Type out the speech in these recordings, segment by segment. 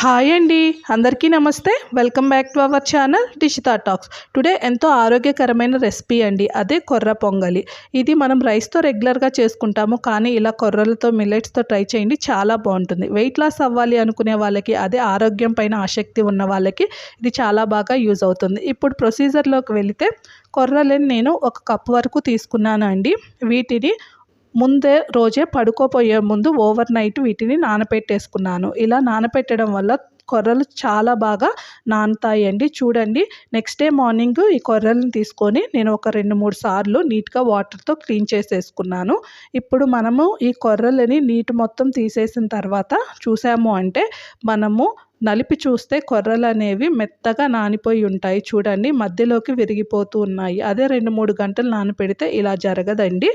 Hi అండి, అందరికీ నమస్తే. Welcome back to our channel Dishita talks. Today ఎంతో ఆరోగ్యకరమైన రెసిపీ అండి, అదే కొర్ర పొంగలి. ఇది మనం రైస్తో రెగ్యులర్గా చేసుకుంటాము, కానీ ఇలా కొర్రలతో మిల్లెట్స్తో ట్రై చేయండి, చాలా బాగుంటుంది. వెయిట్ లాస్ అవ్వాలి అనుకునే వాళ్ళకి, అదే ఆరోగ్యం పైన ఆసక్తి ఉన్న వాళ్ళకి ఇది చాలా బాగా యూజ్ అవుతుంది. ఇప్పుడు ప్రొసీజర్లోకి వెళితే, కొర్రలని నేను 1 కప్ వరకు తీసుకున్నాను అండి. వీటిని ముందే రోజే పడుకోపోయే ముందు ఓవర్ నైట్ వీటిని నానపెట్టేసుకున్నాను. ఇలా నానపెట్టడం వల్ల కొర్రలు చాలా బాగా నానతాయండి. చూడండి, నెక్స్ట్ డే మార్నింగ్ ఈ కొర్రలను తీసుకొని నేను ఒక 2-3 సార్లు నీట్గా వాటర్తో క్లీన్ చేసేసుకున్నాను. ఇప్పుడు మనము ఈ కొర్రలని నీటి మొత్తం తీసేసిన తర్వాత చూసాము అంటే, మనము నలిపి చూస్తే కొర్రలు అనేవి మెత్తగా నానిపోయి ఉంటాయి. చూడండి, మధ్యలోకి విరిగిపోతూ ఉన్నాయి. అదే 2-3 గంటలు నానపెడితే ఇలా జరగదండి.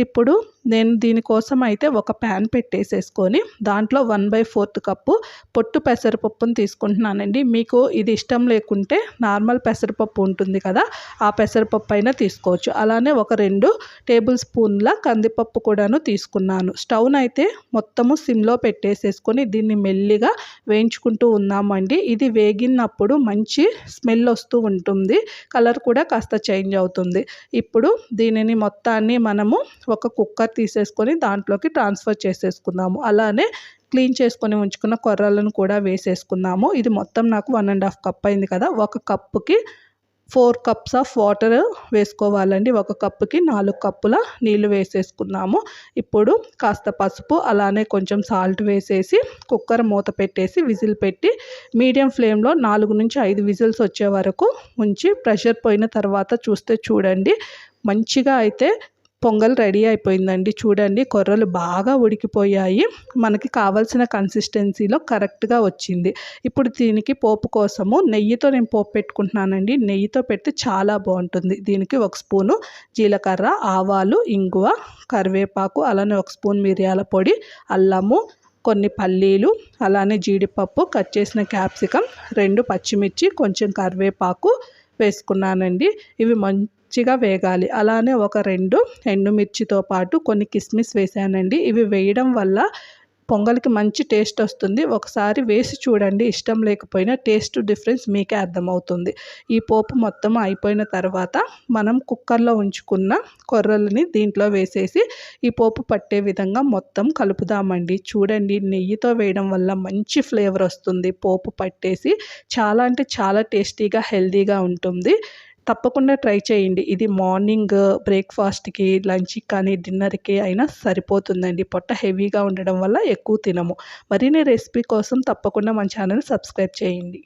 ఇప్పుడు నేను దీనికోసం అయితే ఒక ప్యాన్ పెట్టేసేసుకొని దాంట్లో 1/4 కప్పు పొట్టు పెసరపప్పును తీసుకుంటున్నానండి. మీకు ఇది ఇష్టం లేకుంటే నార్మల్ పెసరపప్పు ఉంటుంది కదా, ఆ పెసరపప్పు అయినా తీసుకోవచ్చు. అలానే ఒక 2 టేబుల్ స్పూన్ల కందిపప్పు కూడాను తీసుకున్నాను. స్టవ్ను అయితే మొత్తము సిమ్లో పెట్టేసేసుకొని దీన్ని మెల్లిగా వేయించుకుంటూ ఉన్నామండి. ఇది వేగినప్పుడు మంచి స్మెల్ వస్తూ ఉంటుంది, కలర్ కూడా కాస్త చేంజ్ అవుతుంది. ఇప్పుడు దీనిని మొత్తాన్ని మనము ఒక కుక్కర్ తీసేసుకొని దాంట్లోకి ట్రాన్స్ఫర్ చేసేసుకుందాము. అలానే క్లీన్ చేసుకొని ఉంచుకున్న కొర్రలను కూడా వేసేసుకుందాము. ఇది మొత్తం నాకు 1.5 కప్ అయింది కదా. 1 కప్పుకి 4 కప్స్ ఆఫ్ వాటర్ వేసుకోవాలండి. 1 కప్పుకి 4 కప్పుల నీళ్లు వేసేసుకున్నాము. ఇప్పుడు కాస్త పసుపు, అలానే కొంచెం సాల్ట్ వేసేసి కుక్కర్ మూత పెట్టేసి విజిల్ పెట్టి మీడియం ఫ్లేమ్లో 4-5 విజిల్స్ వచ్చే వరకు ఉంచి, ప్రెషర్ పోయిన తర్వాత చూస్తే చూడండి, మంచిగా అయితే పొంగల్ రెడీ అయిపోయిందండి. చూడండి, కొర్రలు బాగా ఉడికిపోయాయి. మనకి కావాల్సిన కన్సిస్టెన్సీలో కరెక్ట్గా వచ్చింది. ఇప్పుడు దీనికి పోపు కోసము నెయ్యితో నేను పోపు పెట్టుకుంటున్నానండి. నెయ్యితో పెడితే చాలా బాగుంటుంది. దీనికి 1 స్పూను జీలకర్ర, ఆవాలు, ఇంగువ, కరివేపాకు, అలానే 1 స్పూన్ మిరియాల పొడి, అల్లము, కొన్ని పల్లీలు, అలానే జీడిపప్పు, కట్ చేసిన క్యాప్సికమ్, 2 పచ్చిమిర్చి, కొంచెం కరివేపాకు వేసుకున్నానండి. ఇవి మంచిగా వేగాలి. అలానే ఒక 2 ఎండుమిర్చితో పాటు కొన్ని కిస్మిస్ వేసానండి. ఇవి వేయడం వల్ల పొంగల్కి మంచి టేస్ట్ వస్తుంది. ఒకసారి వేసి చూడండి, ఇష్టం లేకపోయినా టేస్ట్ డిఫరెన్స్ మీకే అర్థమవుతుంది. ఈ పోపు మొత్తం అయిపోయిన తర్వాత మనం కుక్కర్లో ఉంచుకున్న కొర్రలని దీంట్లో వేసేసి ఈ పోపు పట్టే విధంగా మొత్తం కలుపుదామండి. చూడండి, నెయ్యితో వేయడం వల్ల మంచి ఫ్లేవర్ వస్తుంది. పోపు పట్టేసి చాలా అంటే చాలా టేస్టీగా, హెల్తీగా ఉంటుంది. తప్పకుండా ట్రై చేయండి. ఇది మార్నింగ్ బ్రేక్ఫాస్ట్కి, లంచ్కి కానీ డిన్నర్కి అయినా సరిపోతుందండి. పొట్ట హెవీగా ఉండడం వల్ల ఎక్కువ తినము. మరిన్ని రెసిపీ కోసం తప్పకుండా మన ఛానల్ సబ్స్క్రైబ్ చేయండి.